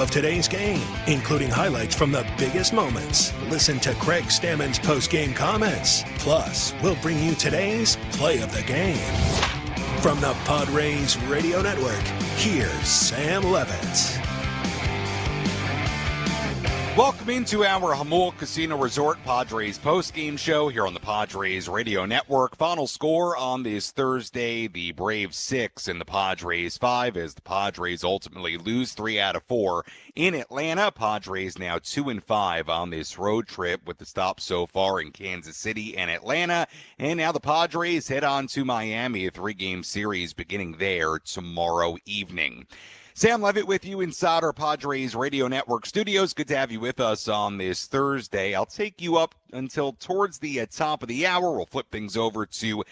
of today's game, including highlights from the biggest moments. Listen to Craig Stammen's post-game comments. Plus, we'll bring you today's play of the game. From the Padres Radio Network, here's Sam Levitt. Welcome into our Jamul Casino Resort Padres postgame show here on the Padres Radio Network. Final score on this Thursday, the Braves 6 and the Padres 5, as the Padres ultimately lose 3 out of 4 in Atlanta. Padres now 2-5 on this road trip with the stops so far in Kansas City and Atlanta. And now the Padres head on to Miami, a 3-game series beginning there tomorrow evening. Sam Levitt with you inside our Padres Radio Network studios. Good to have you with us on this Thursday. I'll take you up until towards the top of the hour. We'll flip things over to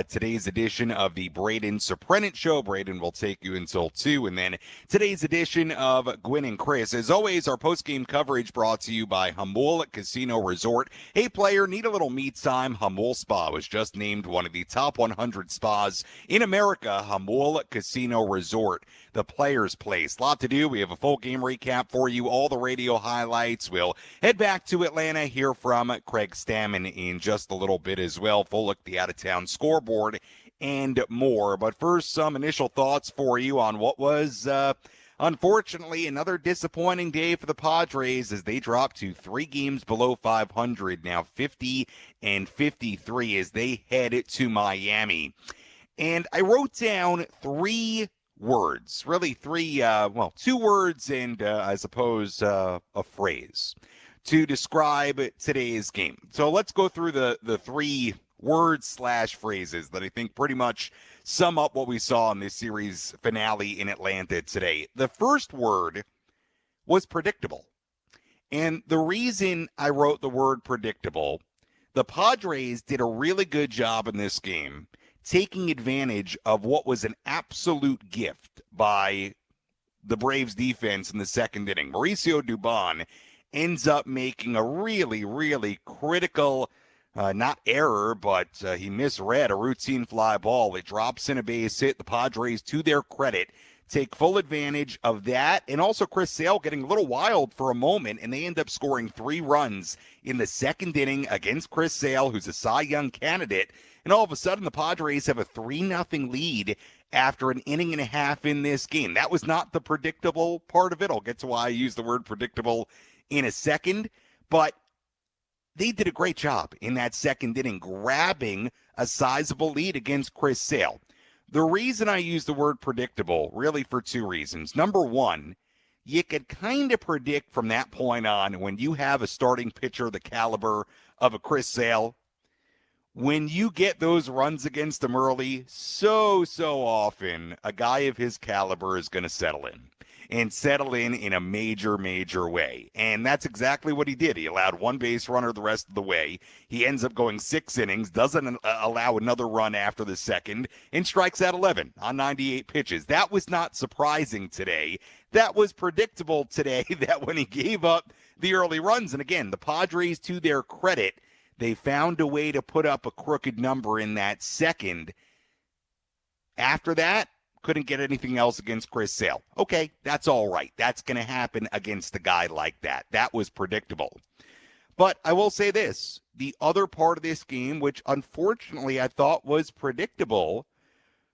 today's edition of the Braden Surprenant Show. Braden will take you until 2. And then today's edition of Gwynn and Chris. As always, our postgame coverage brought to you by Jamul Casino Resort. Hey, player, need a little me time? Jamul Spa was just named one of the top 100 spas in America. Jamul Casino Resort, the player's place. A lot to do. We have a full game recap for you, all the radio highlights. We'll head back to Atlanta, hear from Craig Stammen in just a little bit as well. Full look at the out-of-town scoreboard and more. But first, some initial thoughts for you on what was, unfortunately, another disappointing day for the Padres as they dropped to 3 games below 500, now 50 and 53 as they head to Miami. And I wrote down 3 words, really 2 words and I suppose a phrase to describe today's game. So let's go through the 3 words / phrases that I think pretty much sum up what we saw in this series finale in Atlanta today. The first word was predictable. And the reason I wrote the word predictable, the Padres did a really good job in this game taking advantage of what was an absolute gift by the Braves defense in the second inning. Mauricio Dubon ends up making a really, really critical, not error, but he misread a routine fly ball. It drops in a base hit. The Padres, to their credit, take full advantage of that. And also Chris Sale getting a little wild for a moment, and they end up scoring 3 runs in the second inning against Chris Sale, who's a Cy Young candidate. And all of a sudden, the Padres have a 3-0 lead after an inning and a half in this game. That was not the predictable part of it. I'll get to why I use the word predictable in a second. But they did a great job in that second inning, grabbing a sizable lead against Chris Sale. The reason I use the word predictable, really for 2 reasons. Number one, you could kind of predict from that point on when you have a starting pitcher the caliber of a Chris Sale, when you get those runs against him early, so often a guy of his caliber is going to settle in a major, major way. And that's exactly what he did. He allowed 1 base runner the rest of the way. He ends up going 6 innings, doesn't allow another run after the second, and strikes out 11 on 98 pitches. That was not surprising today. That was predictable today, that when he gave up the early runs. And again, the Padres, to their credit, they found a way to put up a crooked number in that second. After that, couldn't get anything else against Chris Sale. Okay, that's all right. That's going to happen against a guy like that. That was predictable. But I will say this, the other part of this game, which unfortunately I thought was predictable,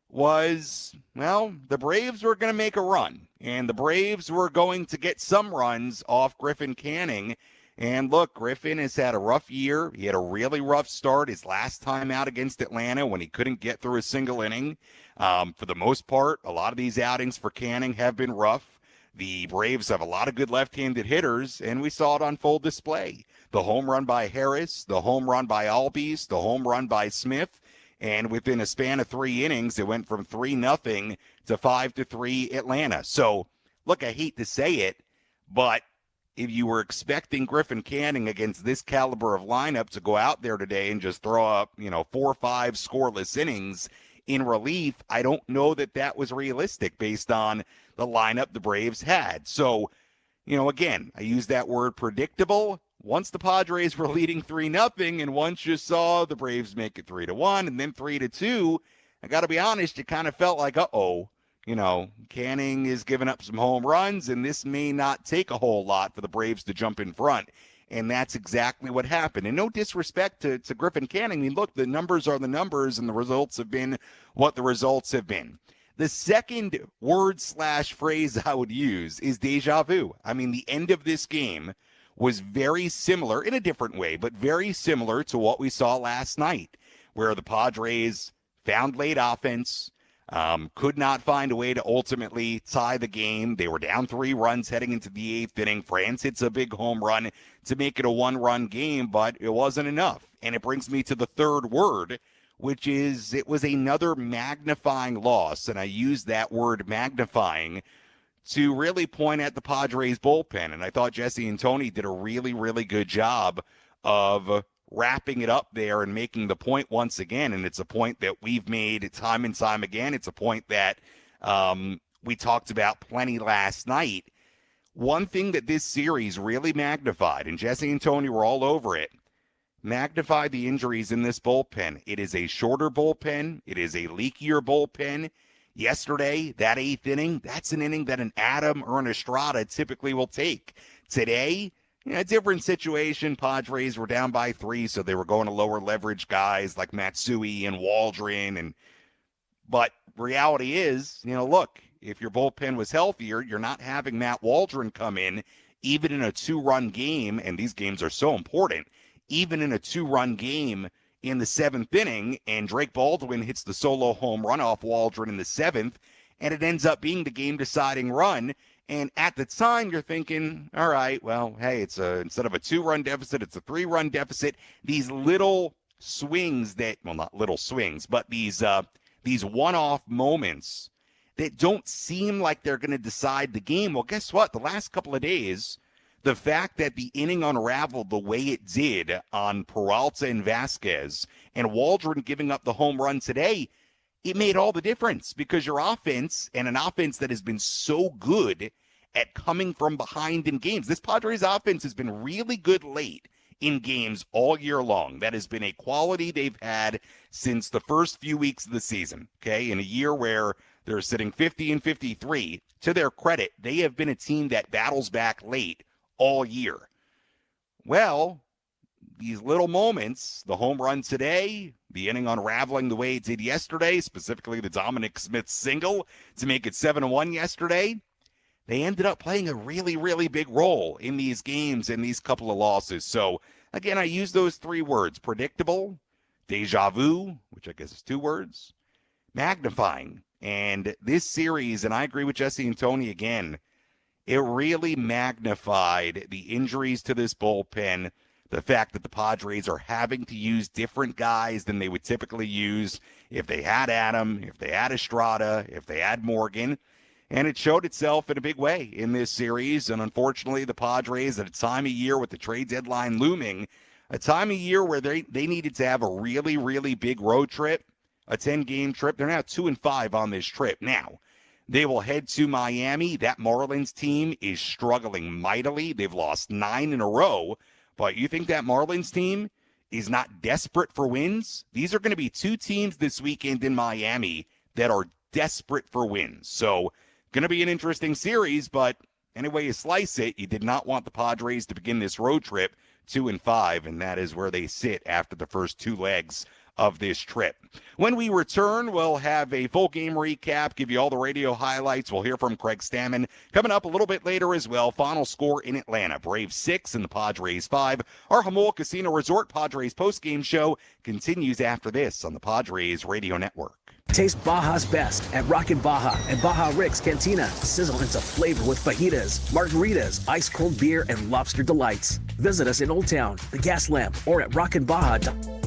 was, well, the Braves were going to make a run. And the Braves were going to get some runs off Griffin Canning. And look, Griffin has had a rough year. He had a really rough start his last time out against Atlanta when he couldn't get through a single inning. For the most part, a lot of these outings for Canning have been rough. The Braves have a lot of good left-handed hitters, and we saw it on full display. The home run by Harris, the home run by Albies, the home run by Smith, and within a span of 3 innings, it went from 3-0 to 5-3 Atlanta. So, look, I hate to say it, but if you were expecting Griffin Canning against this caliber of lineup to go out there today and just throw up, 4 or 5 scoreless innings in relief, I don't know that that was realistic based on the lineup the Braves had. So, again, I use that word predictable. Once the Padres were leading 3-0, and once you saw the Braves make it 3-1 and then 3-2, I got to be honest, you kind of felt like, Canning is giving up some home runs, and this may not take a whole lot for the Braves to jump in front. And that's exactly what happened. And no disrespect to Griffin Canning. I mean, look, the numbers are the numbers, and the results have been what the results have been. The second word/phrase I would use is deja vu. I mean, the end of this game was very similar, in a different way, but very similar to what we saw last night, where the Padres found late offense, could not find a way to ultimately tie the game. They were down 3 runs heading into the 8th inning. France hits a big home run to make it a 1-run game, but it wasn't enough. And it brings me to the third word, which is it was another magnifying loss. And I use that word magnifying to really point at the Padres bullpen. And I thought Jesse and Tony did a really, really good job of wrapping it up there and making the point once again. And it's a point that we've made time and time again. It's a point that we talked about plenty last night. One thing that this series really magnified, and Jesse and Tony were all over it, magnified the injuries in this bullpen. It is a shorter bullpen. It is a leakier bullpen. Yesterday, that 8th inning, that's an inning that an Adam or an Estrada typically will take. Today, a different situation. Padres were down by 3, so they were going to lower leverage guys like Matsui and Waldron. But reality is, look, if your bullpen was healthier, you're not having Matt Waldron come in, even in a 2-run game, and these games are so important, even in a 2-run game in the 7th inning, and Drake Baldwin hits the solo home run off Waldron in the 7th, and it ends up being the game-deciding run. And at the time, you're thinking, all right, well, hey, it's instead of a 2-run deficit, it's a 3-run deficit. These little swings not little swings, but these one-off moments that don't seem like they're going to decide the game. Well, guess what? The last couple of days, the fact that the inning unraveled the way it did on Peralta and Vasquez, and Waldron giving up the home run today, it made all the difference, because your offense, and an offense that has been so good at coming from behind in games. This Padres offense has been really good late in games all year long. That has been a quality they've had since the first few weeks of the season, okay? In a year where they're sitting 50 and 53, to their credit, they have been a team that battles back late all year. Well, these little moments, the home run today, the inning unraveling the way it did yesterday, specifically the Dominic Smith single to make it 7-1 yesterday, they ended up playing a really, really big role in these games and these couple of losses. So, again, I use those 3 words: predictable, deja vu, which I guess is 2 words, magnifying. And this series, and I agree with Jesse and Tony again, it really magnified the injuries to this bullpen, the fact that the Padres are having to use different guys than they would typically use if they had Adam, if they had Estrada, if they had Morgan. And it showed itself in a big way in this series. And unfortunately, the Padres, at a time of year with the trade deadline looming, a time of year where they needed to have a really, really big road trip, a 10-game trip. They're now 2-5 on this trip. Now, they will head to Miami. That Marlins team is struggling mightily. They've lost 9 in a row. But you think that Marlins team is not desperate for wins? These are going to be 2 teams this weekend in Miami that are desperate for wins. So, going to be an interesting series, but any way you slice it, you did not want the Padres to begin this road trip 2-5, and that is where they sit after the first 2 legs of this trip. When we return, we'll have a full game recap, give you all the radio highlights. We'll hear from Craig Stammen coming up a little bit later as well. Final score in Atlanta: Braves 6 and the Padres 5. Our Jamul Casino Resort Padres postgame show continues after this on the Padres Radio Network. Taste Baja's best at Rockin' Baja and Baja Rick's Cantina. Sizzle into flavor with fajitas, margaritas, ice cold beer, and lobster delights. Visit us in Old Town, the Gas Lamp, or at rockinbaja.com.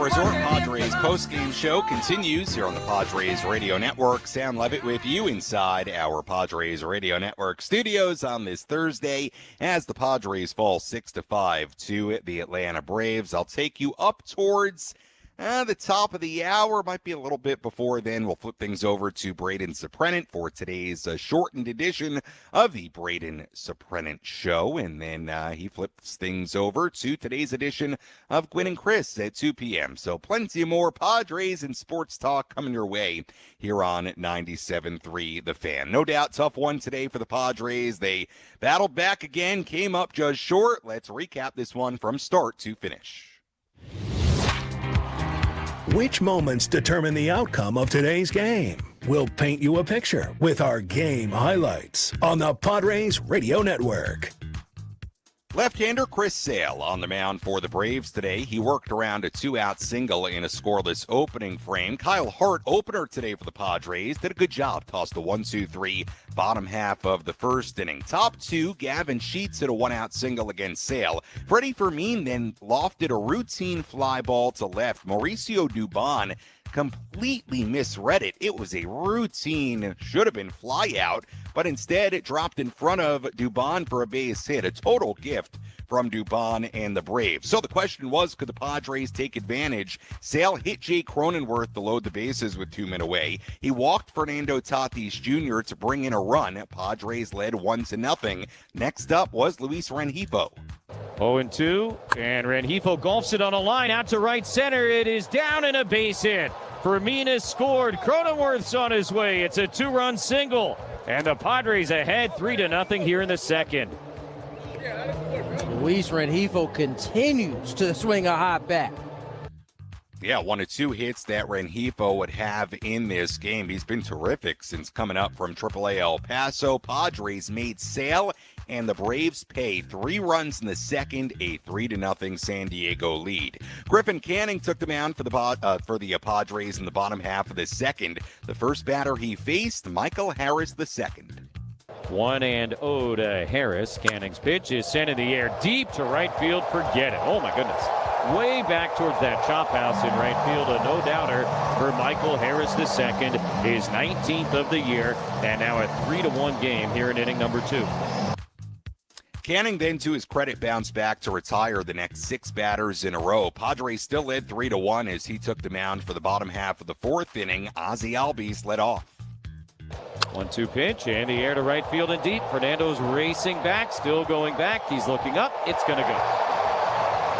Resort Padres postgame show continues here on the Padres Radio Network. Sam Levitt with you inside our Padres Radio Network studios on this Thursday as the Padres fall 6-5 to the Atlanta Braves. I'll take you up towards the top of the hour. Might be a little bit before then. We'll flip things over to Braden Soprennant for today's shortened edition of the Braden Soprennant Show. And then he flips things over to today's edition of Gwynn and Chris at 2 p.m. So plenty more Padres and sports talk coming your way here on 97.3 The Fan. No doubt tough one today for the Padres. They battled back again, came up just short. Let's recap this one from start to finish. Which moments determine the outcome of today's game? We'll paint you a picture with our game highlights on the Padres Radio Network. Left-hander Chris Sale on the mound for the Braves today. He worked around a two-out single in a scoreless opening frame. Kyle Hart, opener today for the Padres, did a good job. Tossed the 1-2-3 bottom half of the first inning. Top two, Gavin Sheets hit a one-out single against Sale. Freddie Fermin then lofted a routine fly ball to left. Mauricio Dubon completely misread it. It was a routine, should have been fly out, but instead it dropped in front of Dubon for a base hit. A total gift from Dubon and the Braves. So the question was, could the Padres take advantage? Sale hit Jay Cronenworth to load the bases with 2 men away. He walked Fernando Tatis Jr. to bring in a run. Padres led 1-0. Next up was Luis Rengifo. 0-2, and Rengifo golfs it on a line out to right center. It is down and a base hit. Fermin scored. Cronenworth's on his way. It's a 2-run single, and the Padres ahead 3-0 here in the second. Luis Rengifo continues to swing a hot bat. Yeah, 1 of 2 hits that Rengifo would have in this game. He's been terrific since coming up from AAA El Paso. Padres made Sale and the Braves pay 3 runs in the second, a 3-0 San Diego lead. Griffin Canning took the mound for the Padres in the bottom half of the second. The first batter he faced, Michael Harris II. 1-0 to Harris. Canning's pitch is sent in the air deep to right field. Forget it. Oh my goodness. Way back towards that chop house in right field. A no-doubter for Michael Harris II. His 19th of the year. And now a 3-1 game here in inning number 2. Canning then, to his credit, bounced back to retire the next 6 batters in a row. Padres still led 3-1 as he took the mound for the bottom half of the 4th inning. Ozzie Albies led off. 1-2 pitch in the air to right field and deep. Fernando's racing back, still going back. He's looking up. It's going to go.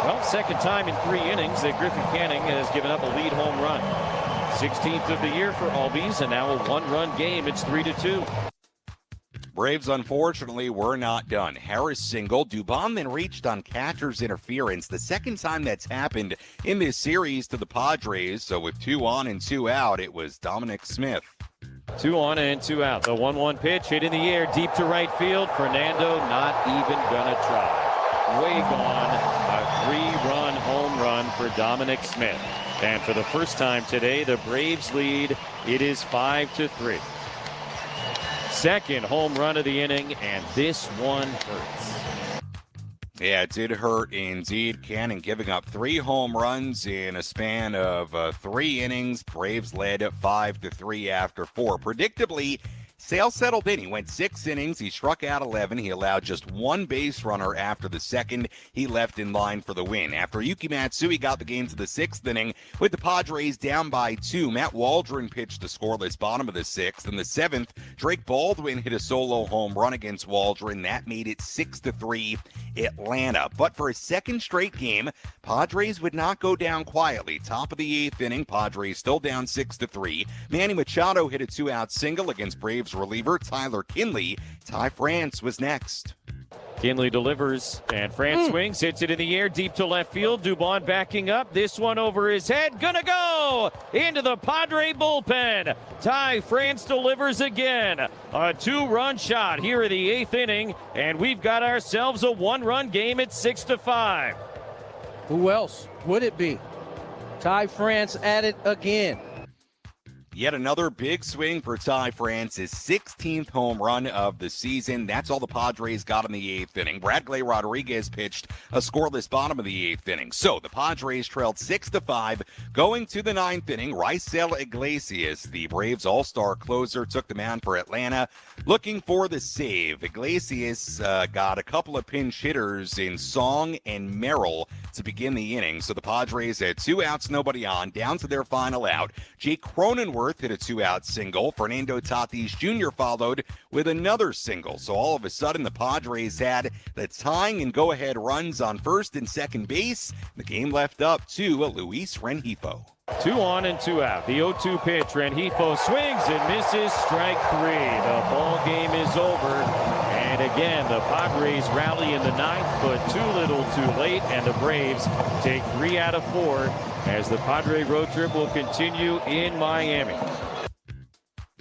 Well, second time in 3 innings that Griffin Canning has given up a lead home run. 16th of the year for Albies, and now a 1-run game. It's 3-2. Braves, unfortunately, were not done. Harris singled. Dubon then reached on catcher's interference. The second time that's happened in this series to the Padres. So with 2 on and 2 out, it was Dominic Smith. 2 on and 2 out. The 1-1 pitch hit in the air deep to right field. Fernando not even gonna try. Way gone. A 3-run home run for Dominic Smith. And for the first time today, the Braves lead. It is 5-3. Second home run of the inning, and this one hurts. Yeah, it did hurt indeed. Canning giving up 3 home runs in a span of 3 innings. Braves led 5-3 after 4. Predictably, Sale settled in. He went 6 innings. He struck out 11. He allowed just 1 base runner after the second. He left in line for the win. After Yuki Matsui got the game to the 6th inning with the Padres down by 2, Matt Waldron pitched the scoreless bottom of the 6th. In the 7th, Drake Baldwin hit a solo home run against Waldron. That made it 6-3 Atlanta. But for a second straight game, Padres would not go down quietly. Top of the 8th inning, Padres still down 6-3. Manny Machado hit a 2-out single against Braves reliever Tyler Kinley. Ty France was next. Kinley delivers, and France swings, hits it in the air deep to left field. Dubon backing up, this one over his head, gonna go into the Padre bullpen. Ty France delivers again. A 2-run shot here in the 8th inning, and we've got ourselves a 1-run game at 6-5. Who else would it be? Ty France at it again. Yet another big swing for Ty France's 16th home run of the season. That's all the Padres got in the 8th inning. Bradley Rodriguez pitched a scoreless bottom of the 8th inning. So the Padres trailed 6-5 going to the 9th inning. Raisel Iglesias, the Braves all-star closer, took the mound for Atlanta looking for the save. Iglesias got a couple of pinch hitters in Song and Merrill to begin the inning. So the Padres had 2 outs, nobody on, down to their final out. Jake Cronenworth hit a 2-out single. Fernando Tatis Jr. followed with another single. So all of a sudden, the Padres had the tying and go-ahead runs on first and second base. The game left up to Luis Rengifo. 2 on and 2 out. The 0-2 pitch. Rengifo swings and misses. Strike 3. The ball game is over. And again, the Padres rally in the 9th, but too little too late. And the Braves take 3 out of 4 as the Padre road trip will continue in Miami.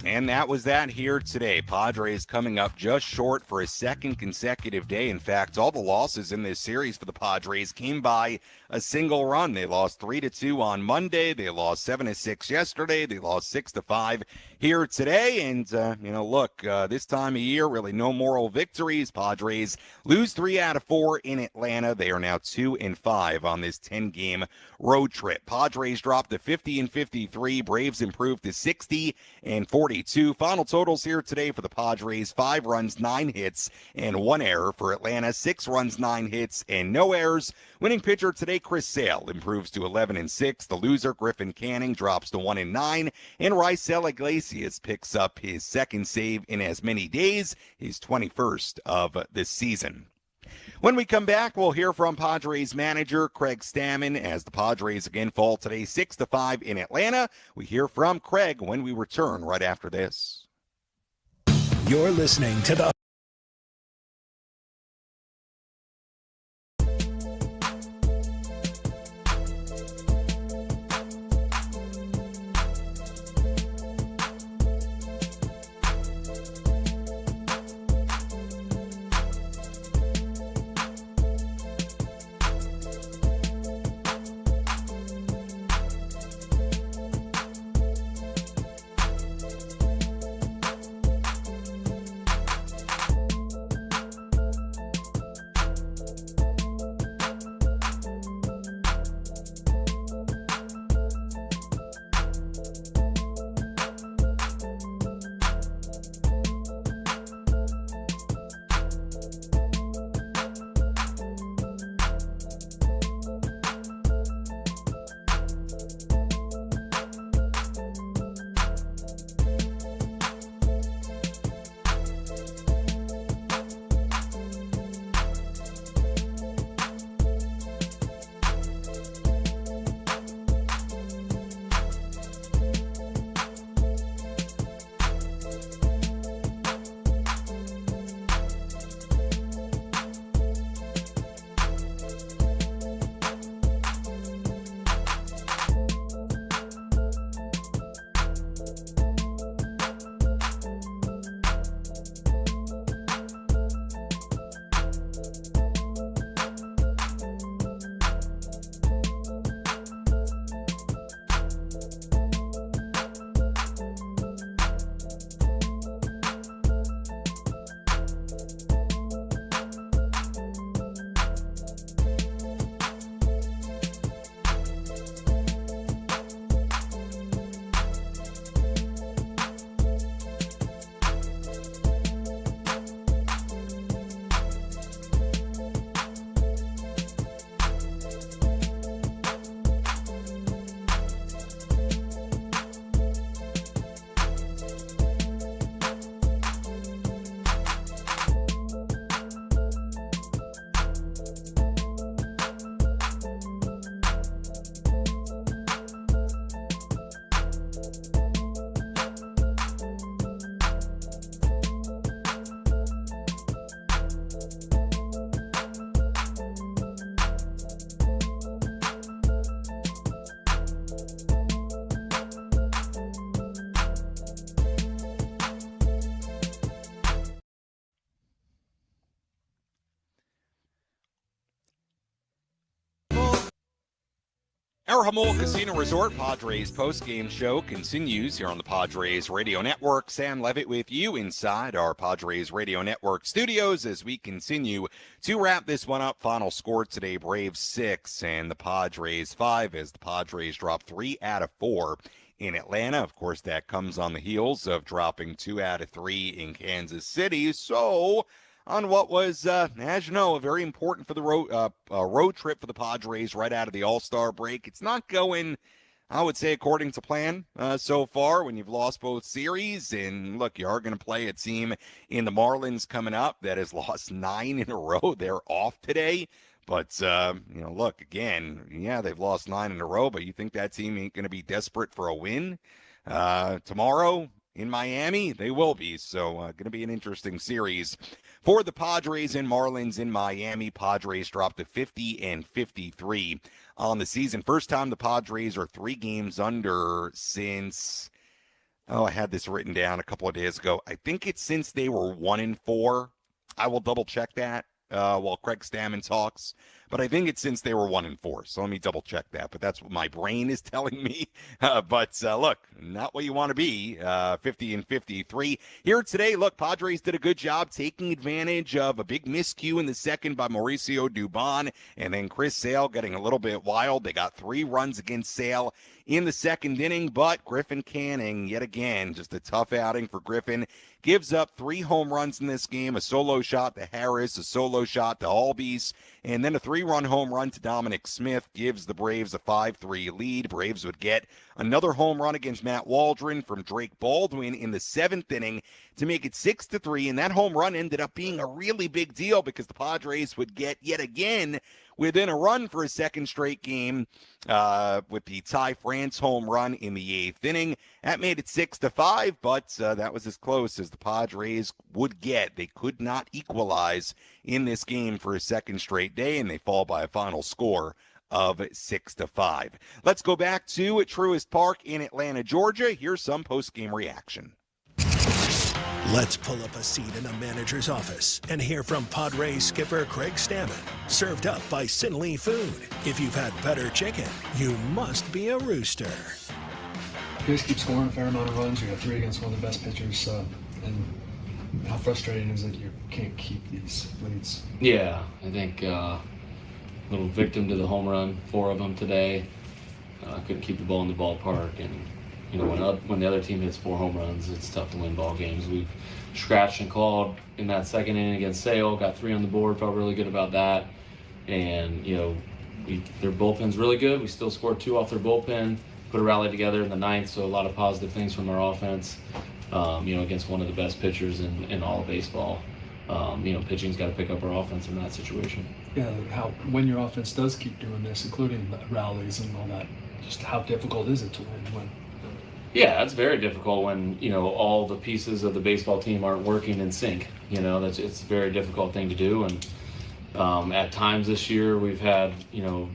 And that was that here today. Padres coming up just short for a second consecutive day. In fact, all the losses in this series for the Padres came by a single run. They lost 3-2 on Monday. They lost 7-6 yesterday. They lost 6-5 here today. And, look, this time of year, really no moral victories. Padres lose 3 out of 4 in Atlanta. They are now 2-5 on this 10-game road trip. Padres dropped to 50-53. Braves improved to 60-42. Final totals here today for the Padres: 5 runs, 9 hits, and 1 error. For Atlanta, 6 runs, 9 hits, and no errors. Winning pitcher today, Chris Sale, improves to 11-6. The loser, Griffin Canning, drops to 1-9. And Raisel Iglesias picks up his second save in as many days, his 21st of this season. When we come back, we'll hear from Padres manager Craig Stammen as the Padres again fall today 6-5 in Atlanta. We hear from Craig when we return right after this. You're listening to the Our Jamul Casino Resort Padres postgame show continues here on the Padres Radio Network. Sam Levitt with you inside our Padres Radio Network studios as we continue to wrap this one up. Final score today, Braves 6 and the Padres 5 as the Padres drop 3 out of 4 in Atlanta. Of course, that comes on the heels of dropping 2 out of 3 in Kansas City. So on what was, as you know, very important for the road trip for the Padres right out of the All-Star break. It's not going, I would say, according to plan so far when you've lost both series. And look, you are going to play a team in the Marlins coming up that has lost 9 in a row. They're off today. But, look, again, yeah, they've lost 9 in a row, but you think that team ain't going to be desperate for a win tomorrow in Miami? They will be. So going to be an interesting series for the Padres and Marlins in Miami. Padres dropped to 50 and 53 on the season. First time the Padres are 3 games under since, I had this written down a couple of days ago. I think it's since they were 1-4. I will double check that while Craig Stammen talks. But I think it's since they were 1-4. So let me double check that. But that's what my brain is telling me. But look, not what you want to be. 50 and 53 here today. Look, Padres did a good job taking advantage of a big miscue in the second by Mauricio Dubon, and then Chris Sale getting a little bit wild. They got 3 runs against Sale in the second inning, but Griffin Canning, yet again, just a tough outing for Griffin. Gives up 3 home runs in this game, a solo shot to Harris, a solo shot to Albies, and then a 3-run home run to Dominic Smith gives the Braves a 5-3 lead. Braves would get another home run against Matt Waldron from Drake Baldwin in the 7th inning to make it 6-3, and that home run ended up being a really big deal because the Padres would get yet again within a run for a second straight game with the Ty France home run in the 8th inning. That made it 6-5, but that was as close as the Padres would get. They could not equalize in this game for a second straight day, and they fall by a final score of 6-5. Let's go back to Truist Park in Atlanta, Georgia. Here's some post-game reaction. Let's pull up a seat in the manager's office and hear from Padres skipper Craig Stammen. Served up by Sinley Food. If you've had better chicken, you must be a rooster. You guys keep scoring a fair amount of runs. You got 3 against one of the best pitchers. And how frustrating is it you can't keep these leads? Yeah, I think little victim to the home run, 4 of them today. Couldn't keep the ball in the ballpark, and when the other team hits 4 home runs, it's tough to win ball games. We've scratched and clawed in that second inning against Sale, got 3 on the board, felt really good about that. And their bullpen's really good. We still scored 2 off their bullpen, put a rally together in the 9th, so a lot of positive things from our offense. Against one of the best pitchers in all of baseball. Pitching's got to pick up our offense in that situation. Yeah, when your offense does keep doing this, including the rallies and all that, just how difficult is it to win? Yeah, it's very difficult when all the pieces of the baseball team aren't working in sync. It's a very difficult thing to do, and at times this year we've had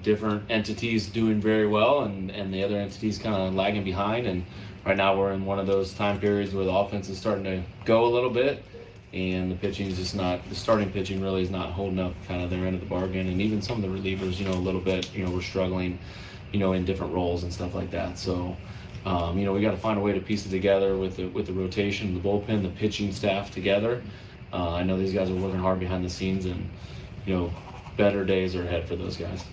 different entities doing very well, and the other entities kind of lagging behind. And right now we're in one of those time periods where the offense is starting to go a little bit, and the pitching is just not. The starting pitching really is not holding up kind of their end of the bargain, and even some of the relievers, a little bit. We're struggling, in different roles and stuff like that. So. We got to find a way to piece it together with the rotation, the bullpen, the pitching staff together. I know these guys are working hard behind the scenes, and better days are ahead for those guys.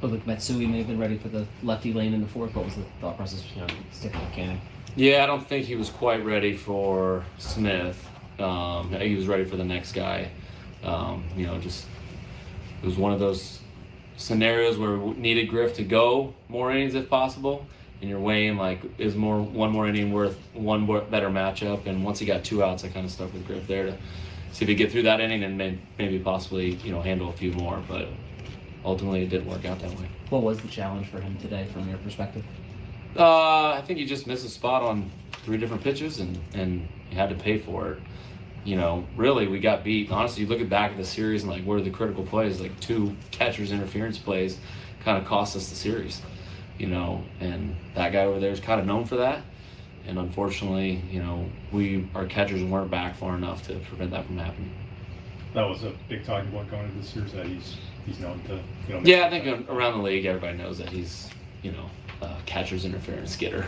But look, Matsui may have been ready for the lefty lane in the 4th. What was the thought process, sticking with Canning? Yeah, I don't think he was quite ready for Smith. He was ready for the next guy. It was one of those scenarios where we needed Griff to go more innings if possible. And you're weighing, is one more inning worth one better matchup? And once he got 2 outs, I kind of stuck with Griff there to see if he get through that inning and maybe possibly, handle a few more. But ultimately, it didn't work out that way. What was the challenge for him today from your perspective? I think he just missed a spot on 3 different pitches, and he had to pay for it. Really, we got beat. Honestly, you look at back at the series and, what are the critical plays? 2 catcher's interference plays kind of cost us the series. And that guy over there is kind of known for that. And unfortunately, our catchers weren't back far enough to prevent that from happening. That was a big talking point going into this series, that he's known to. Yeah, I think around the league, everybody knows that he's catcher's interference getter.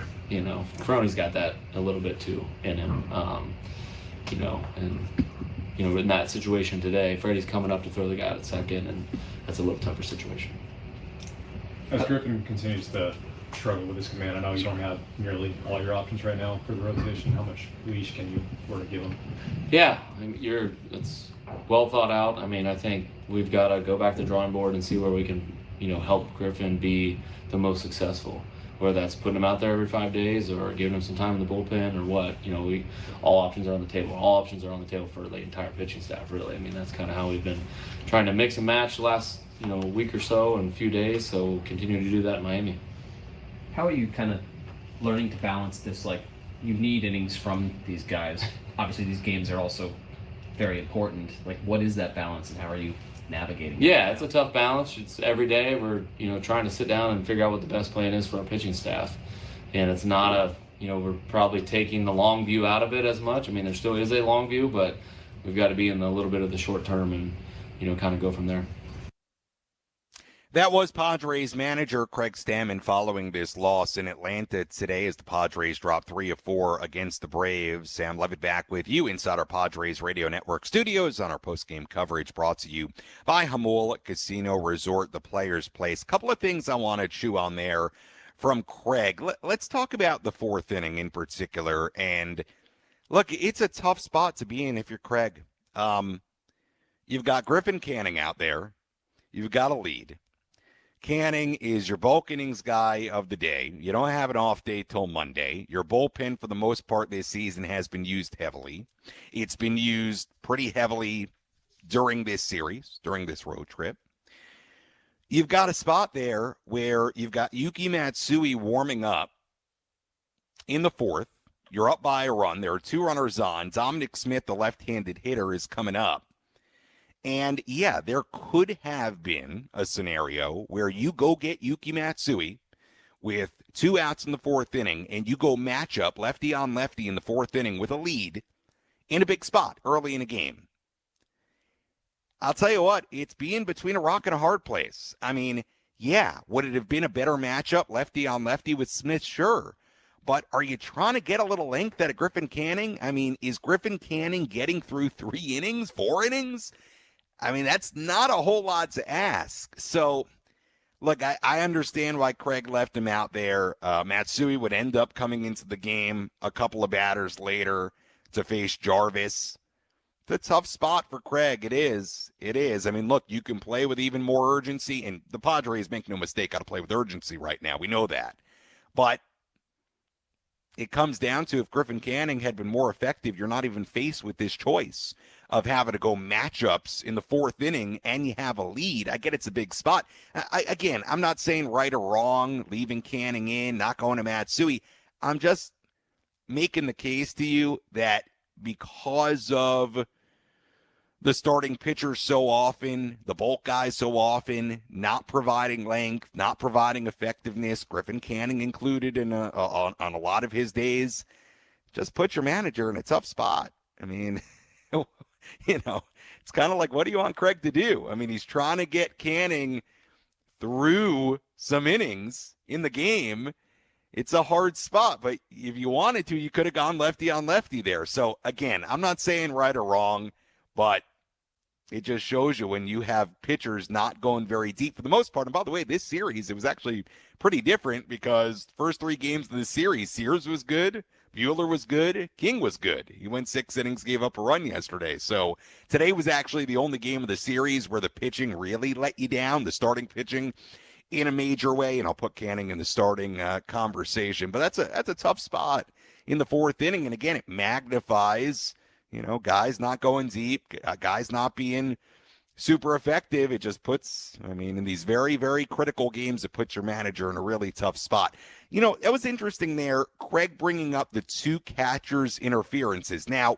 Crony's got that a little bit too in him. In that situation today, Freddie's coming up to throw the guy at second, and that's a little tougher situation. As Griffin continues to struggle with his command, I know you don't have nearly all your options right now for the rotation. How much leash can you afford to give him? Yeah, it's well thought out. I think we've got to go back to the drawing board and see where we can, help Griffin be the most successful. Whether that's putting him out there every 5 days or giving him some time in the bullpen or what, all options are on the table. All options are on the table for the entire pitching staff, really. That's kind of how we've been trying to mix and match the last, week or so and a few days. So we'll continue to do that in Miami. How are you kind of learning to balance this? Like, you need innings from these guys. Obviously, these games are also very important. Like, what is that balance, and how are you navigating? Yeah, it's a tough balance. It's every day we're trying to sit down and figure out what the best plan is for our pitching staff, and it's not we're probably taking the long view out of it as much. There still is a long view, but we've got to be in a little bit of the short term and kind of go from there. That was Padres manager Craig Stammen following this loss in Atlanta today as the Padres dropped 3 of 4 against the Braves. Sam Levitt back with you inside our Padres Radio Network studios on our postgame coverage brought to you by Jamul Casino Resort, the Players Place. Couple of things I want to chew on there from Craig. Let's talk about the 4th inning in particular. And look, it's a tough spot to be in if you're Craig. You've got Griffin Canning out there. You've got a lead. Canning is your bulk innings guy of the day. You don't have an off day till Monday. Your bullpen, for the most part this season, has been used heavily. It's been used pretty heavily during this series, during this road trip. You've got a spot there where you've got Yuki Matsui warming up in the 4th. You're up by a run. There are 2 runners on. Dominic Smith, the left-handed hitter, is coming up. And, yeah, there could have been a scenario where you go get Yuki Matsui with 2 outs in the 4th inning, and you go match up lefty on lefty in the 4th inning with a lead in a big spot early in a game. I'll tell you what, it's being between a rock and a hard place. Yeah, would it have been a better matchup lefty on lefty with Smith? Sure. But are you trying to get a little length out of Griffin Canning? Is Griffin Canning getting through 3 innings, 4 innings? That's not a whole lot to ask. So, look, I understand why Craig left him out there. Matsui would end up coming into the game a couple of batters later to face Jarvis. It's a tough spot for Craig. It is. Look, you can play with even more urgency, and the Padres, make no mistake, got to play with urgency right now. We know that. But it comes down to if Griffin Canning had been more effective, you're not even faced with this choice of having to go matchups in the 4th inning and you have a lead. I get it's a big spot. I'm not saying right or wrong, leaving Canning in, not going to Matsui. I'm just making the case to you that because of the starting pitcher so often, the bulk guys so often, not providing length, not providing effectiveness, Griffin Canning included on a lot of his days, just put your manager in a tough spot. It's kind of like, what do you want Craig to do? He's trying to get Canning through some innings in the game. It's a hard spot, but if you wanted to, you could have gone lefty on lefty there. So, again, I'm not saying right or wrong, but it just shows you when you have pitchers not going very deep for the most part. And by the way, this series, it was actually pretty different because the first 3 games of the series, Sears was good, Buehler was good, King was good. He went 6 innings, gave up a run yesterday. So today was actually the only game of the series where the pitching really let you down, the starting pitching in a major way. And I'll put Canning in the starting conversation. But that's a tough spot in the 4th inning. And again, it magnifies, guys not going deep, guys not being super effective. It just puts, in these very, very critical games, it puts your manager in a really tough spot. That was interesting there, Craig bringing up the 2 catchers' interferences. Now,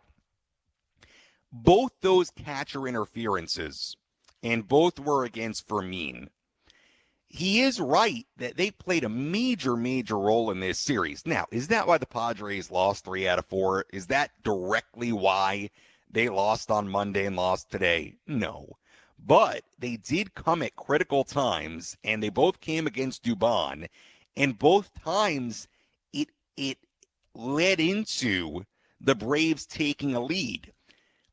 both those catcher interferences, and both were against Fermin. He is right that they played a major, major role in this series. Now, is that why the Padres lost 3 out of 4? Is that directly why they lost on Monday and lost today? No. But they did come at critical times, and they both came against Dubon. And both times it led into the Braves taking a lead.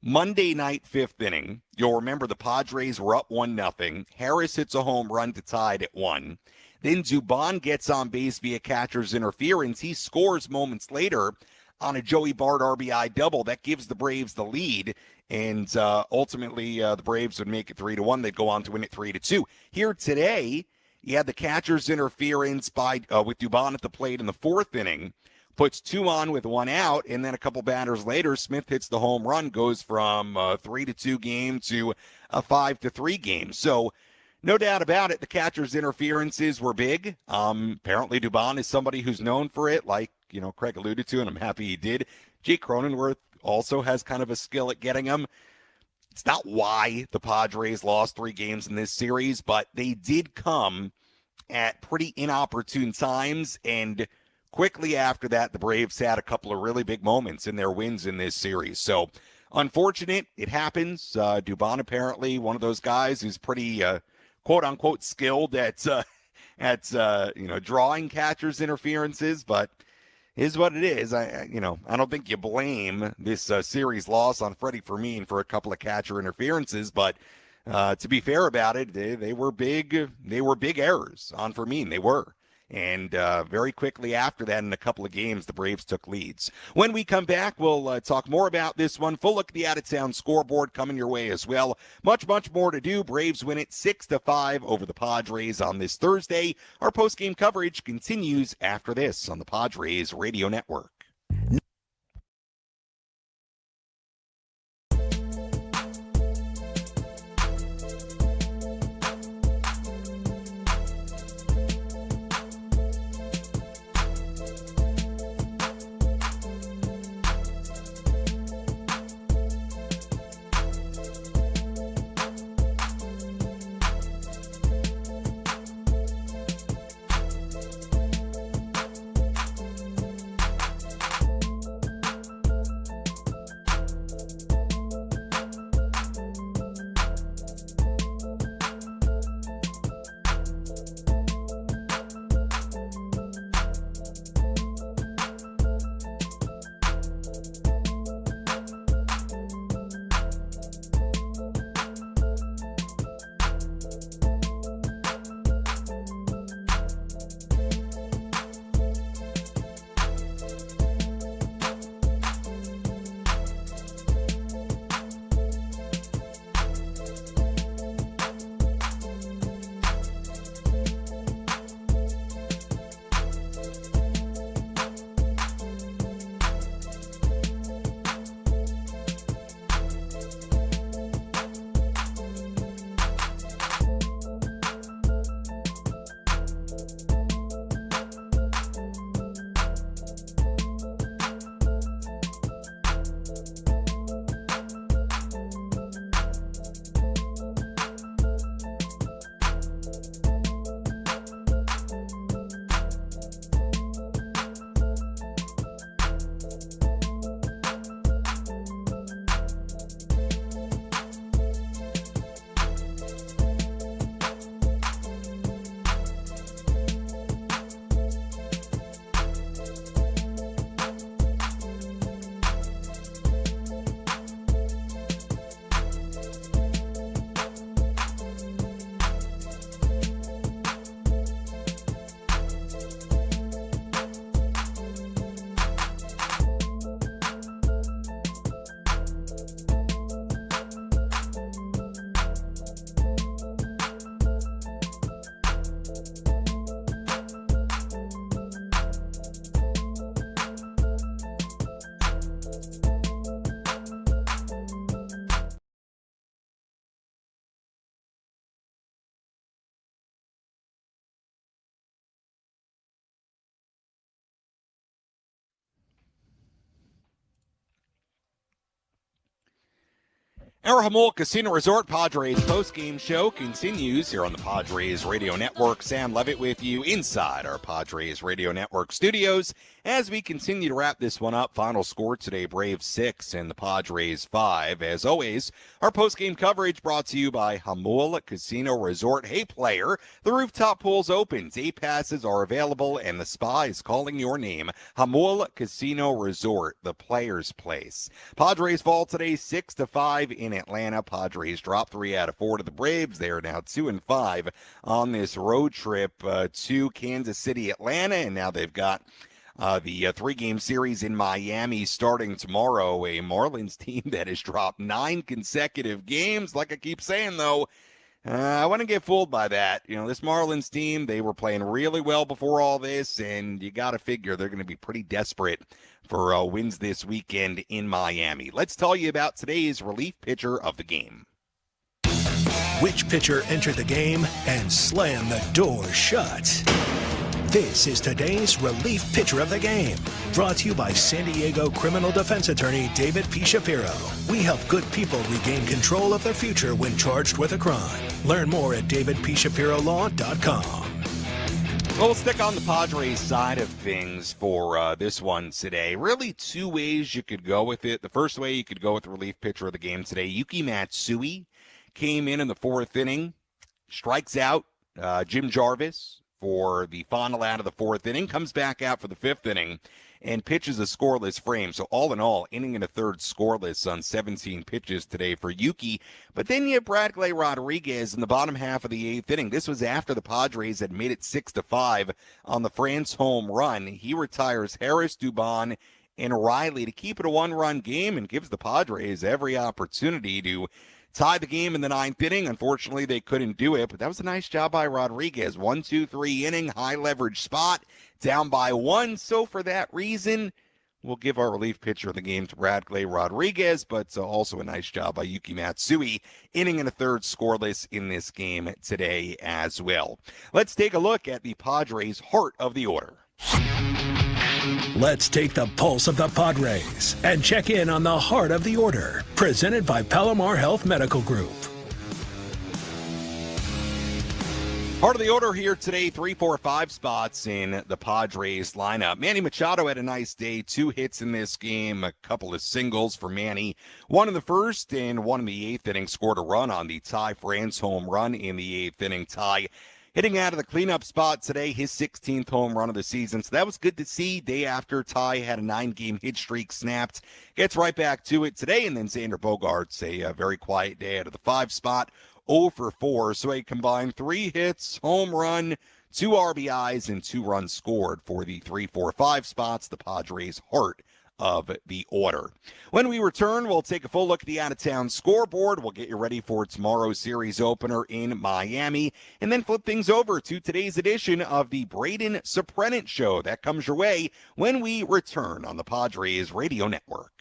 Monday night, 5th inning, you'll remember the Padres were up 1-0. Harris hits a home run to tie it at 1. Then Dubon gets on base via catcher's interference. He scores moments later on a Joey Bart RBI double. That gives the Braves the lead, and ultimately the Braves would make it 3-1. They'd go on to win it 3-2. Here today, you had the catcher's interference by with Dubon at the plate in the 4th inning, puts 2 on with 1 out, and then a couple batters later, Smith hits the home run, goes from a 3-2 game to a 5-3 game. So no doubt about it, the catcher's interferences were big. Apparently Dubon is somebody who's known for it, like Craig alluded to, and I'm happy he did. Jake Cronenworth also has kind of a skill at getting them. It's not why the Padres lost 3 games in this series, but they did come at pretty inopportune times, and quickly after that, the Braves had a couple of really big moments in their wins in this series. So unfortunate, it happens. Dubon apparently one of those guys who's pretty quote-unquote skilled at drawing catcher's interferences, but is what it is. I don't think you blame this series loss on Freddie Fermin for a couple of catcher interferences, but to be fair about it, they were big errors on Fermin. They were. And very quickly after that, in a couple of games, the Braves took leads. When we come back, we'll talk more about this one. Full look at the out-of-town scoreboard coming your way as well. Much, much more to do. Braves win it 6-5 over the Padres on this Thursday. Our post-game coverage continues after this on the Padres Radio Network. Our Jamul Casino Resort Padres post-game show continues here on the Padres Radio Network. Sam Levitt with you inside our Padres Radio Network studios as we continue to wrap this one up. Final score today, Braves 6 and the Padres 5. As always, our post-game coverage brought to you by Jamul Casino Resort. Hey, player, the rooftop pool's open. Day passes are available, and the spa is calling your name. Jamul Casino Resort, the player's place. Padres fall today 6-5 in Atlanta. Padres drop 3 out of 4 to the Braves. They are now 2-5 on this road trip to Kansas City, Atlanta, and now they've got the 3-game series in Miami starting tomorrow. A Marlins team that has dropped 9 consecutive games. Like I keep saying, though, I wouldn't get fooled by that. You know, this Marlins team, they were playing really well before all this, and you got to figure they're going to be pretty desperate for wins this weekend in Miami. Let's tell you about today's relief pitcher of the game. Which pitcher entered the game and slammed the door shut? This is today's relief pitcher of the game, brought to you by San Diego criminal defense attorney David P. Shapiro. We help good people regain control of their future when charged with a crime. Learn more at davidpshapirolaw.com. Well, we'll stick on the Padres side of things for this one today. Really 2 ways you could go with it. The first way you could go with the relief pitcher of the game today, Yuki Matsui came in the 4th inning, strikes out Jim Jarvis for the final out of the 4th inning, comes back out for the 5th inning, and pitches a scoreless frame. So all in all, inning and a third scoreless on 17 pitches today for Yuki. But then you have Bradley Rodriguez in the bottom half of the 8th inning. This was after the Padres had made it 6-5 on the France home run. He retires Harris, Dubon, and Riley to keep it a 1-run game and gives the Padres every opportunity to tie the game in the 9th inning. Unfortunately, they couldn't do it, but that was a nice job by Rodriguez. 1-2-3 inning, high leverage spot, down by 1. So for that reason, we'll give our relief pitcher of the game to Bradley Rodriguez, but also a nice job by Yuki Matsui, inning and a third scoreless in this game today as well. Let's take a look at the Padres' heart of the order. Let's take the pulse of the Padres and check in on the heart of the order. Presented by Palomar Health Medical Group. Heart of the order here today, 3, 4, 5 spots in the Padres lineup. Manny Machado had a nice day, 2 hits in this game, a couple of singles for Manny. 1 in the 1st and 1 in the 8th inning, scored a run on the Ty France home run in the 8th inning. Ty hitting out of the cleanup spot today, his 16th home run of the season. So that was good to see. Day after Ty had a 9-game hit streak snapped. Gets right back to it today. And then Xander Bogaerts, a very quiet day out of the 5 spot, 0 for 4. So a combined 3 hits, home run, 2 RBIs, and 2 runs scored for the 3, 4, 5 spots, the Padres' heart of the order. When we return, we'll take a full look at the out-of-town scoreboard. We'll get you ready for tomorrow's series opener in Miami, and then flip things over to today's edition of the Braden Soprenet Show. That comes your way when we return on the Padres Radio Network.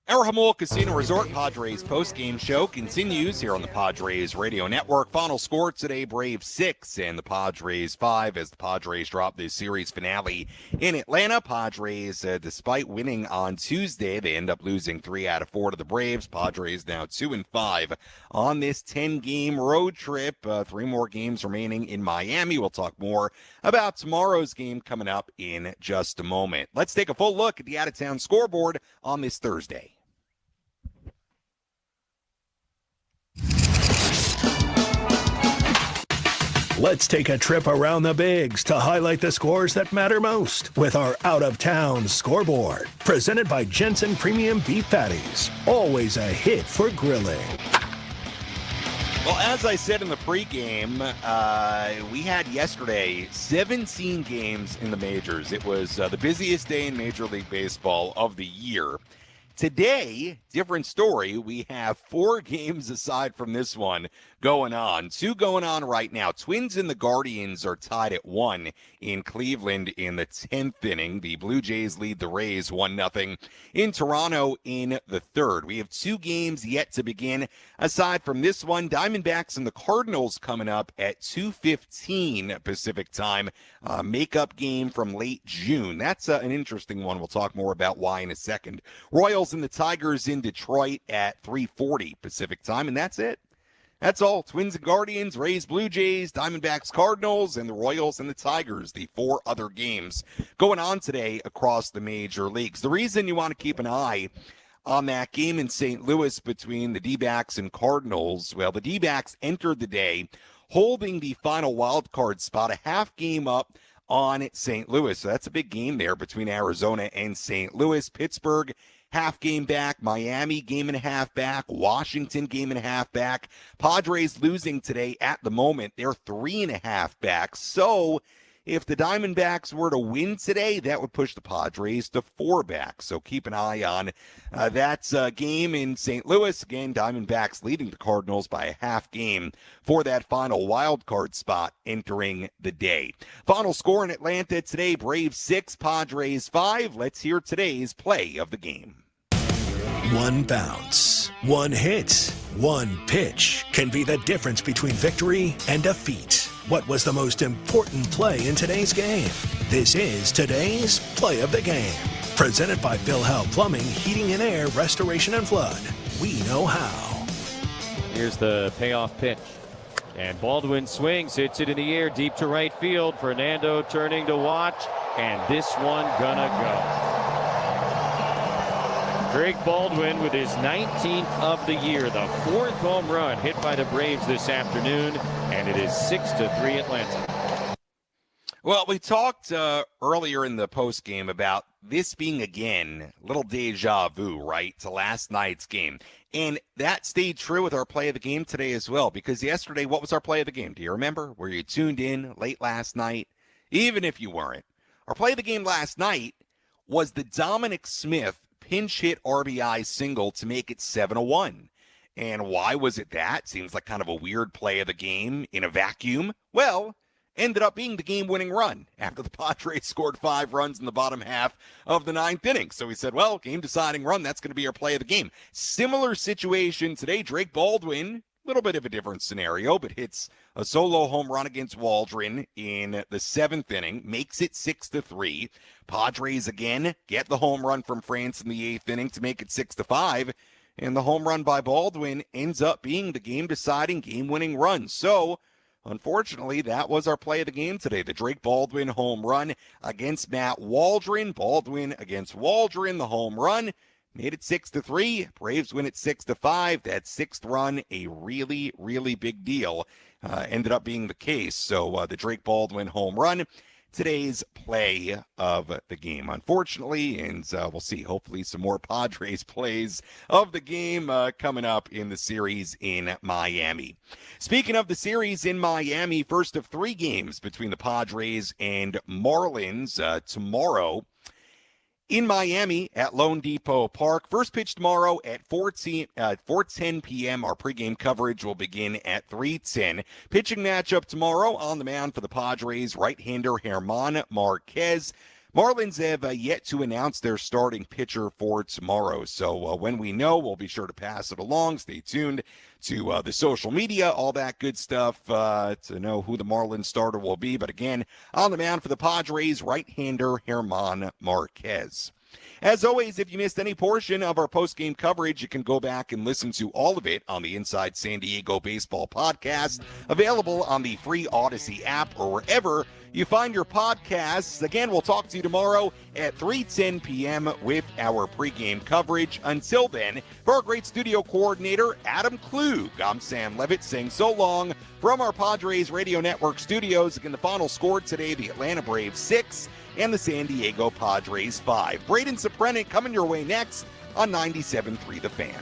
Our Jamul Casino Resort Padres postgame show continues here on the Padres Radio Network. Final score today, Braves 6 and the Padres 5 as the Padres drop this series finale in Atlanta. Padres, despite winning on Tuesday, they end up losing 3 out of 4 to the Braves. Padres now 2-5 on this 10-game road trip. 3 more games remaining in Miami. We'll talk more about tomorrow's game coming up in just a moment. Let's take a full look at the out-of-town scoreboard on this Thursday. Let's take a trip around the bigs to highlight the scores that matter most with our out-of-town scoreboard. Presented by Jensen Premium Beef Patties. Always a hit for grilling. Well, as I said in the pregame, we had yesterday 17 games in the majors. It was the busiest day in Major League Baseball of the year. Today, different story. We have 4 games aside from this one going on. 2 going on right now. Twins and the Guardians are tied at 1 in Cleveland in the 10th inning. The Blue Jays lead the Rays 1-0 in Toronto in the 3rd. We have 2 games yet to begin. Aside from this one, Diamondbacks and the Cardinals coming up at 2:15 Pacific time. Makeup game from late June. That's an interesting one. We'll talk more about why in a second. Royals and the Tigers in Detroit at 3:40 Pacific time, and that's it. That's all. Twins and Guardians, Rays, Blue Jays, Diamondbacks, Cardinals, and the Royals and the Tigers, the 4 other games going on today across the major leagues. The reason you want to keep an eye on that game in St. Louis between the D-backs and Cardinals, well, the D-backs entered the day holding the final wild card spot, a half game up on St. Louis. So that's a big game there between Arizona and St. Louis. Pittsburgh, half game back. Miami, game and a half back. Washington, game and a half back. Padres losing today at the moment. They're 3.5 back. So if the Diamondbacks were to win today, that would push the Padres to 4 back. So keep an eye on that game in St. Louis. Again, Diamondbacks leading the Cardinals by a half game for that final wild card spot entering the day. Final score in Atlanta today, Braves 6, Padres 5. Let's hear today's play of the game. One bounce, one hit, one pitch can be the difference between victory and defeat. What was the most important play in today's game? This is today's play of the game. Presented by Bill Howe Plumbing, Heating and Air, Restoration and Flood. We know how. Here's the payoff pitch. And Baldwin swings, hits it in the air, deep to right field. Fernando turning to watch, and this one gonna go. Craig Baldwin with his 19th of the year, the 4th home run hit by the Braves this afternoon, and it is 6-3 Atlanta. Well, we talked earlier in the postgame about this being, again, a little deja vu, right, to last night's game. And that stayed true with our play of the game today as well, because yesterday, what was our play of the game? Do you remember? Were you tuned in late last night? Even if you weren't. Our play of the game last night was the Dominic Smith pinch hit RBI single to make it 7-1. And why was it that? Seems like kind of a weird play of the game in a vacuum. Well, ended up being the game-winning run after the Padres scored 5 runs in the bottom half of the 9th inning. So we said, well, game-deciding run, that's going to be our play of the game. Similar situation today. Drake Baldwin, a little bit of a different scenario, but hits a solo home run against Waldron in the 7th inning, makes it 6-3. Padres again get the home run from France in the 8th inning to make it 6-5. And the home run by Baldwin ends up being the game-deciding, game-winning run. So, unfortunately, that was our play of the game today. The Drake Baldwin home run against Matt Waldron. Baldwin against Waldron, the home run. Made it 6-3. Braves win it 6-5. That 6th run, a really, really big deal. Ended up being the case. So the Drake Baldwin home run, today's play of the game, unfortunately. And we'll see, hopefully, some more Padres plays of the game coming up in the series in Miami. Speaking of the series in Miami, first of 3 games between the Padres and Marlins tomorrow in Miami at Lone Depot Park. First pitch tomorrow at 4:10 p.m. Our pregame coverage will begin at 3:10. Pitching matchup tomorrow on the mound for the Padres, right-hander German Marquez. Marlins have yet to announce their starting pitcher for tomorrow. So when we know, we'll be sure to pass it along. Stay tuned to the social media, all that good stuff to know who the Marlins starter will be. But again, on the mound for the Padres, right-hander German Marquez. As always, if you missed any portion of our post-game coverage, you can go back and listen to all of it on the Inside San Diego Baseball podcast, available on the free Odyssey app or wherever you find your podcasts. Again, we'll talk to you tomorrow at 3:10 p.m. with our pregame coverage. Until then, for our great studio coordinator, Adam Klug, I'm Sam Levitt saying so long from our Padres Radio Network studios. Again, the final score today, the Atlanta Braves 6 and the San Diego Padres 5. Braden Soprenic coming your way next on 97.3 The Fan.